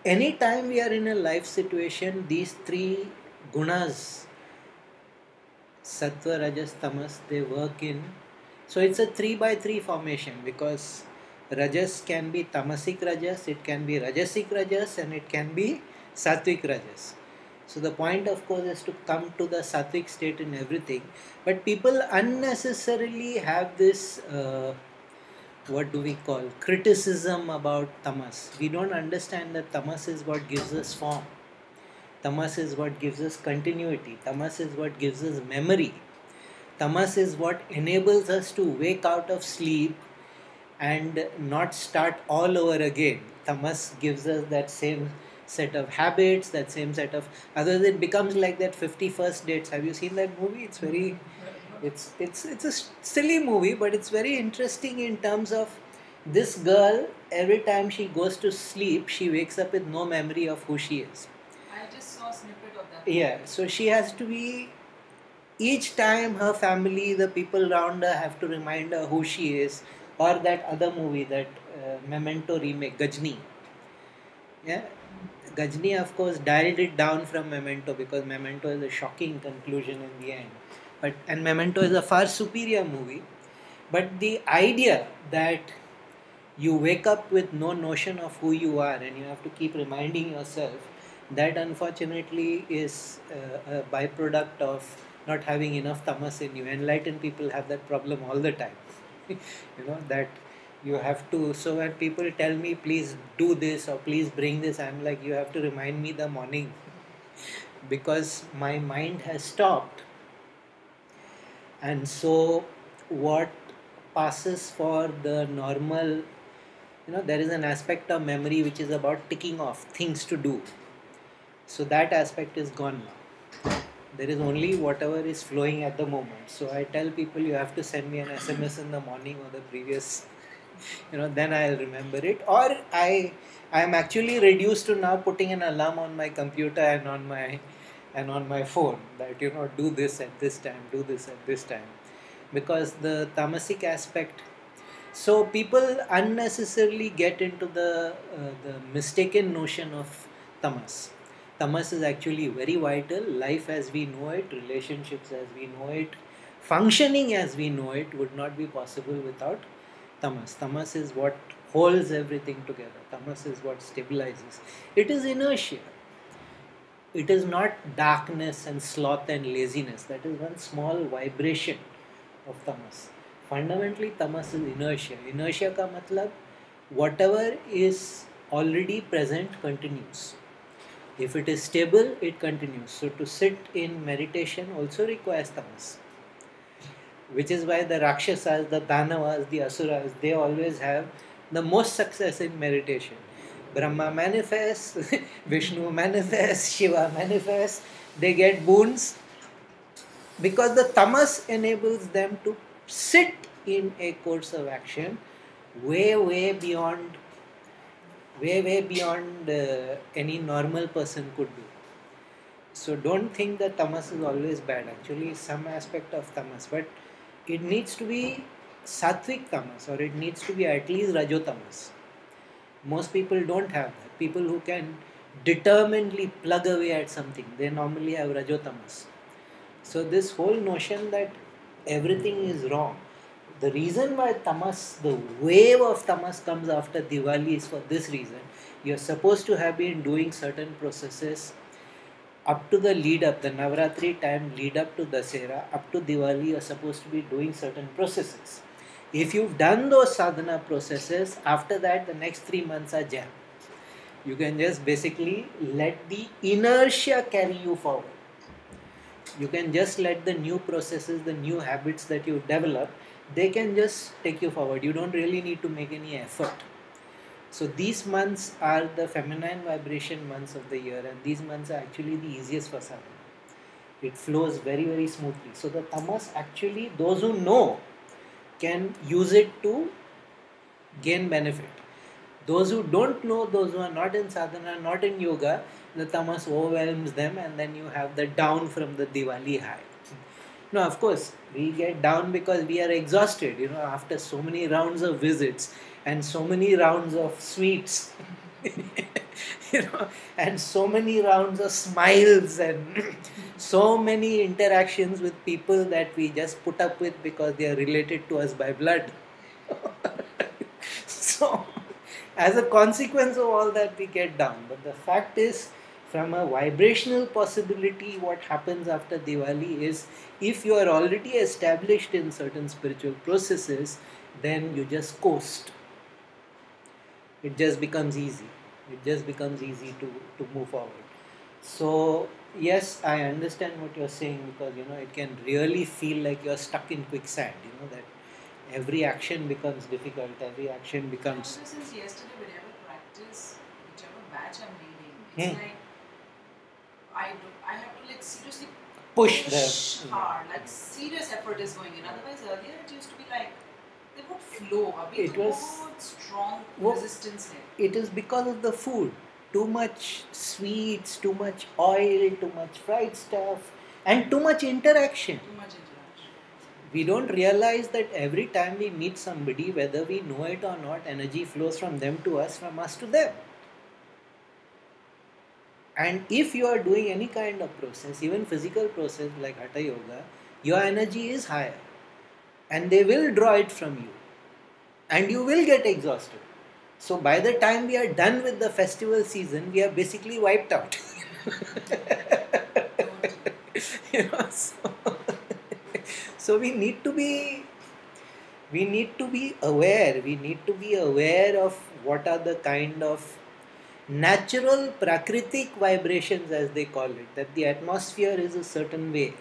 anytime we are in a life situation, these three gunas, sattva, rajas, tamas, they work in. So it's a 3 by 3 formation, because rajas can be tamasic rajas, it can be rajasic rajas, and it can be sattvic rajas. So the point, of course, is to come to the sattvic state in everything. But people unnecessarily have this, what do we call, criticism about tamas. We don't understand that tamas is what gives us form. Tamas is what gives us continuity. Tamas is what gives us memory. Tamas is what enables us to wake out of sleep and not start all over again. Tamas gives us that same set of habits, that same set of, other than it becomes like that 51st dates. Have you seen that movie? It's very, it's a silly movie, but it's very interesting in terms of this girl. Every time she goes to sleep, she wakes up with no memory of who she is. I just saw a snippet of that. Yeah, so she has to be, each time her family, the people around her have to remind her who she is. Or that other movie, that Memento remake, Gajni. Yeah, Gajni, of course, dialed it down from Memento, because Memento is a shocking conclusion in the end. But and Memento is a far superior movie. But the idea that you wake up with no notion of who you are and you have to keep reminding yourself, that unfortunately is a byproduct of not having enough tamas in you. Enlightened people have that problem all the time. That you have to, so when people tell me please do this or please bring this, I'm like, you have to remind me the morning, because my mind has stopped. And so what passes for the normal, there is an aspect of memory which is about ticking off things to do. So that aspect is gone now. There is only whatever is flowing at the moment. So I tell people, you have to send me an SMS in the morning or the previous, then I'll remember it. Or I am actually reduced to now putting an alarm on my computer and on my phone, that do this at this time, do this at this time, because the tamasic aspect. So people unnecessarily get into the mistaken notion of tamas. Tamas is actually very vital. Life as we know it, relationships as we know it, functioning as we know it would not be possible without tamas. Tamas is what holds everything together. Tamas is what stabilizes. It is inertia. It is not darkness and sloth and laziness. That is one small vibration of tamas. Fundamentally, tamas is inertia. Inertia ka matlab, whatever is already present continues. If it is stable, it continues. So to sit in meditation also requires tamas. Which is why the Rakshasas, the Danavas, the Asuras, they always have the most success in meditation. Brahma manifests, Vishnu manifests, Shiva manifests, they get boons, because the tamas enables them to sit in a course of action way beyond any normal person could do. So don't think that tamas is always bad. Actually, some aspect of tamas, but it needs to be sattvic tamas, or it needs to be at least rajotamas. Most people don't have that. People who can determinedly plug away at something, they normally have rajotamas. So this whole notion that everything is wrong, the reason why tamas, the wave of tamas comes after Diwali is for this reason. You're supposed to have been doing certain processes up to the lead up, the Navratri time lead up to Dasera, up to Diwali, you're supposed to be doing certain processes. If you've done those sadhana processes, after that the next 3 months are jam. You can just basically let the inertia carry you forward. You can just let the new processes, the new habits that you've developed, they can just take you forward. You don't really need to make any effort. So these months are the feminine vibration months of the year, and these months are actually the easiest for sadhana. It flows very smoothly. So the tamas, actually, those who know can use it to gain benefit. Those who don't know, those who are not in sadhana, not in yoga, the tamas overwhelms them, and then you have the down from the Diwali high. No, of course, we get down because we are exhausted, after so many rounds of visits and so many rounds of sweets. and so many rounds of smiles and so many interactions with people that we just put up with because they are related to us by blood. So, as a consequence of all that, we get down. But the fact is, from a vibrational possibility, what happens after Diwali is if you are already established in certain spiritual processes, then you just coast. It just becomes easy. It just becomes easy to move forward. So, yes, I understand what you're saying because it can really feel like you're stuck in quicksand, that every action becomes difficult, every action And becomes. also since yesterday, whenever practice, whichever batch I'm leading, it's Hmm. like I have to like seriously Push push the. hard, like serious effort is going in. Otherwise, earlier it used to be like they would flow. Abhi It to was. बहुत strong Wo- resistance hai. It is because of the food. Too much sweets, too much oil, too much fried stuff, and too much interaction. Too much interaction. We don't realize that every time we meet somebody, whether we know it or not, energy flows from them to us, from us to them. And if you are doing any kind of process, even physical process like Hatha Yoga, your energy is higher and they will draw it from you and you will get exhausted. So by the time we are done with the festival season, we are basically wiped out. So, so we need to be aware. We need to be aware of what are the kind of natural prakritic vibrations, as they call it, that the atmosphere is a certain way.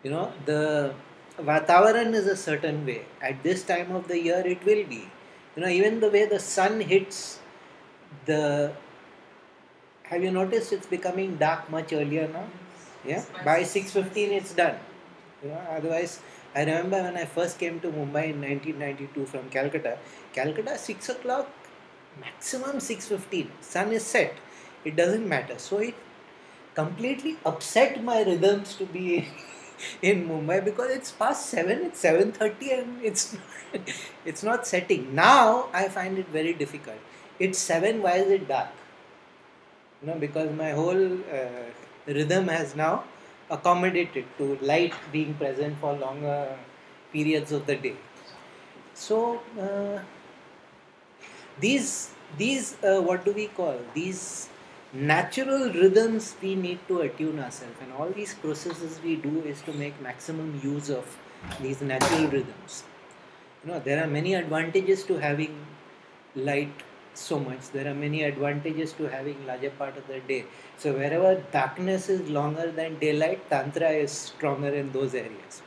The Vatavaran is a certain way. At this time of the year, it will be. Even the way the sun hits the. Have you noticed it's becoming dark much earlier now? Yeah, Yes, by by 6. 6:15 it's done. Otherwise, I remember when I first came to Mumbai in 1992 from Calcutta. Calcutta 6 o'clock, maximum 6:15. Sun is set. It doesn't matter. So it completely upset my rhythms to be in Mumbai because it's past 7, it's 7:30 and it's not setting. Now I find it very difficult. It's 7, why is it dark? Because my whole rhythm has now accommodated to light being present for longer periods of the day. So these what do we call these natural rhythms we need to attune ourselves, and all these processes we do is to make maximum use of these natural rhythms. There are many advantages to having light so much. There are many advantages to having larger part of the day. So wherever darkness is longer than daylight, tantra is stronger in those areas.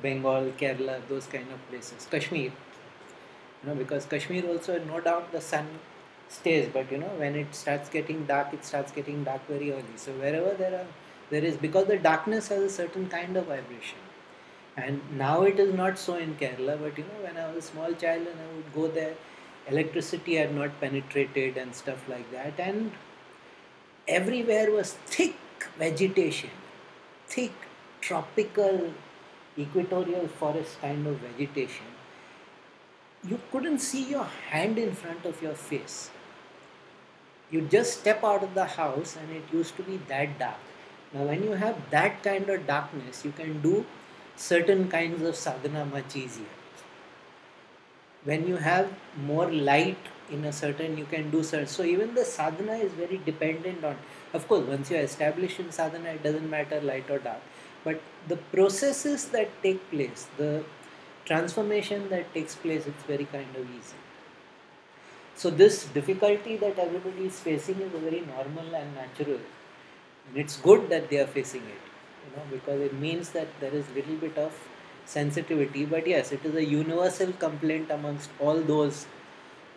Bengal, Kerala, those kind of places. Kashmir, because Kashmir also, no doubt the sun stays, but when it starts getting dark, it starts getting dark very early. So wherever there is, because the darkness has a certain kind of vibration. And now it is not so in Kerala, but when I was a small child and I would go there, electricity had not penetrated and stuff like that, and everywhere was thick vegetation, thick tropical equatorial forest kind of vegetation. You couldn't see your hand in front of your face. You just step out of the house and it used to be that dark. Now, when you have that kind of darkness, you can do certain kinds of sadhana much easier. When you have more light in a certain, you can do certain. So, even the sadhana is very dependent on, of course, once you are established in sadhana, it doesn't matter light or dark. But the processes that take place, the transformation that takes place, it's very kind of easy. So this difficulty that everybody is facing is very normal and natural. And it's good that they are facing it, because it means that there is little bit of sensitivity. But yes, it is a universal complaint amongst all those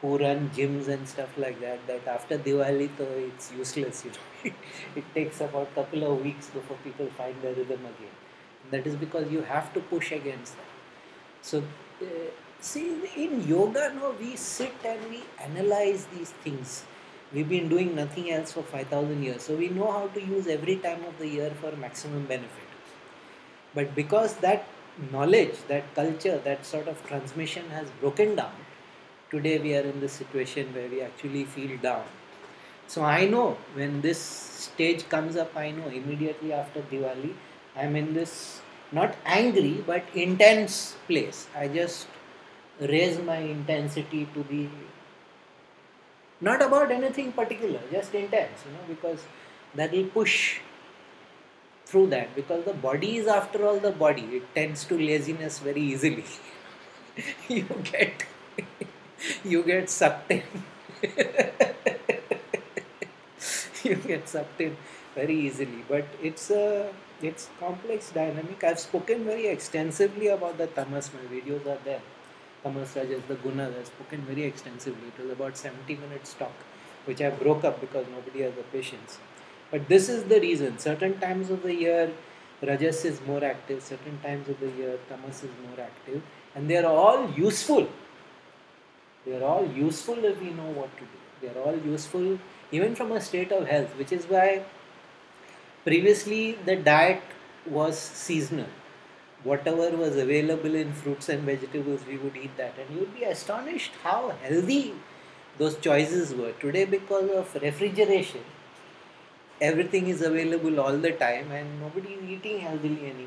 who run gyms and stuff like that, that after Diwali, it's useless. It takes about couple of weeks before people find their rhythm again. And that is because you have to push against that. So, uh, see, in yoga, no, we sit and we analyze these things. We've been doing nothing else for 5,000 years. So, we know how to use every time of the year for maximum benefit. But because that knowledge, that culture, that sort of transmission has broken down, today we are in this situation where we actually feel down. So I know when this stage comes up, I know immediately after Diwali, I'm in this not angry but intense place. I just raise my intensity to be not about anything particular, just intense, because that will push through that, because the body is after all the body. It tends to laziness very easily. you get you get sucked in. You get sucked in very easily, but it's complex dynamic. I've spoken very extensively about the tamas. My videos are there. Tamas Rajas, the gunas. I've spoken very extensively. It was about 70 minutes talk, which I broke up because nobody has the patience. But this is the reason. Certain times of the year, Rajas is more active. Certain times of the year, Tamas is more active, and they are all useful. They are all useful if we know what to do. They are all useful even from a state of health, which is why previously the diet was seasonal. Whatever was available in fruits and vegetables, we would eat that. And you would be astonished how healthy those choices were. Today, because of refrigeration, everything is available all the time and nobody is eating healthily anymore.